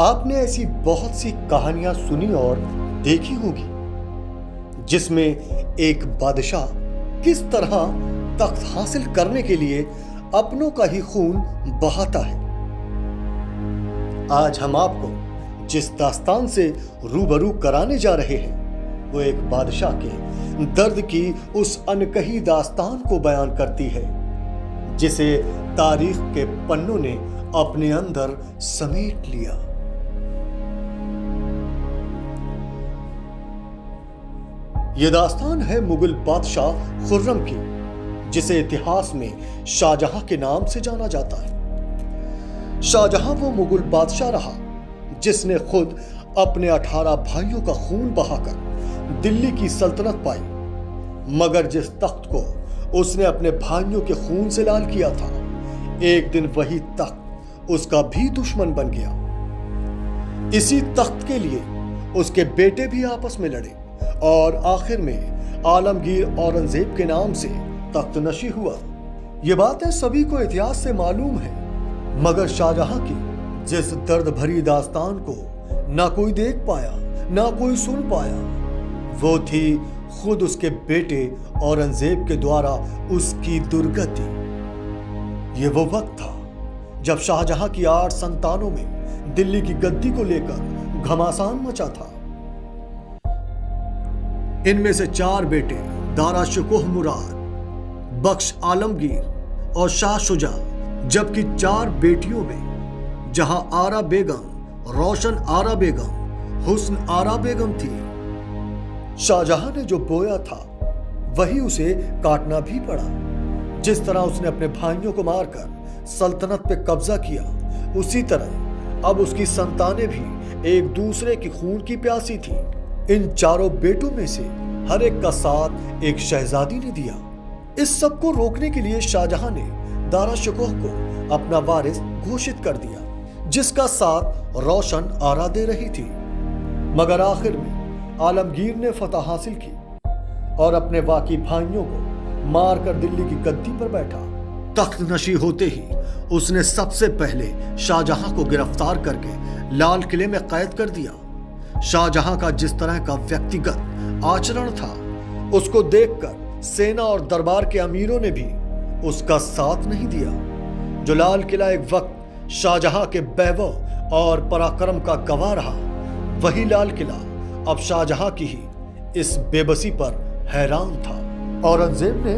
आपने ऐसी बहुत सी कहानियां सुनी और देखी होगी जिसमें एक बादशाह किस तरह तख्त हासिल करने के लिए अपनों का ही खून बहाता है। आज हम आपको जिस दास्तान से रूबरू कराने जा रहे हैं वो एक बादशाह के दर्द की उस अनकही दास्तान को बयान करती है जिसे तारीख के पन्नों ने अपने अंदर समेट लिया। यह दास्तान है मुगल बादशाह खुर्रम की, जिसे इतिहास में शाहजहां के नाम से जाना जाता है। शाहजहां वो मुगल बादशाह रहा जिसने खुद अपने 18 भाइयों का खून बहाकर दिल्ली की सल्तनत पाई, मगर जिस तख्त को उसने अपने भाइयों के खून से लाल किया था, एक दिन वही तख्त उसका भी दुश्मन बन गया। इसी तख्त के लिए उसके बेटे भी आपस में लड़े और आखिर में आलमगीर औरंगजेब के नाम से तख्त नशी हुआ। ये बातें सभी को इतिहास से मालूम है, मगर शाहजहां की जिस दर्द भरी दास्तान को ना कोई देख पाया ना कोई सुन पाया, वो थी खुद उसके बेटे औरंगजेब के द्वारा उसकी दुर्गति। ये वो वक्त था जब शाहजहां की 8 संतानों में दिल्ली की गद्दी को लेकर घमासान मचा था। इनमें से 4 बेटे दारा शिकोह मुराद, बख्श आलमगीर और शाह शुजा, जबकि 4 बेटियों में जहां आरा बेगम, रोशन आरा बेगम, हुस्न आरा बेगम थी। शाहजहां ने जो बोया था वही उसे काटना भी पड़ा। जिस तरह उसने अपने भाइयों को मारकर सल्तनत पे कब्जा किया, उसी तरह अब उसकी संतानें भी एक दूसरे की खून की प्यासी थी। इन 4 बेटों में से हर एक का साथ एक शहजादी ने दिया। इस सब को रोकने के लिए शाहजहां ने दारा शिकोह को अपना वारिस घोषित कर दिया, जिसका साथ रोशन आरा दे रही थी। मगर आखिर में आलमगीर ने फतह हासिल की और अपने बाकी भाइयों को मारकर दिल्ली की गद्दी पर बैठा। तख्त नशी होते ही उसने सबसे पहले शाहजहां को गिरफ्तार करके लाल किले में कैद कर दिया। शाहजहां का जिस तरह का व्यक्तिगत आचरण था, उसको देखकर सेना और दरबार के अमीरों ने भी उसका साथ नहीं दिया। जो लाल किला एक वक्त शाहजहां के वैभव और पराक्रम का गवाह रहा, वही लाल किला अब शाहजहां की ही इस बेबसी पर हैरान था। औरंगजेब ने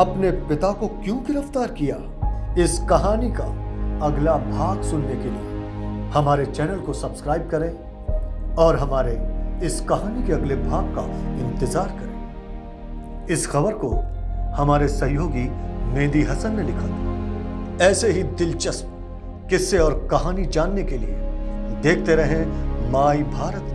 अपने पिता को क्यों गिरफ्तार किया? इस कहानी का अगला भाग सुनने के लिए हमारे चैनल को सब्सक्राइब करें और हमारे इस कहानी के अगले भाग का इंतजार करें। इस खबर को हमारे सहयोगी मेहदी हसन ने लिखा था। ऐसे ही दिलचस्प किस्से और कहानी जानने के लिए देखते रहें माई भारत।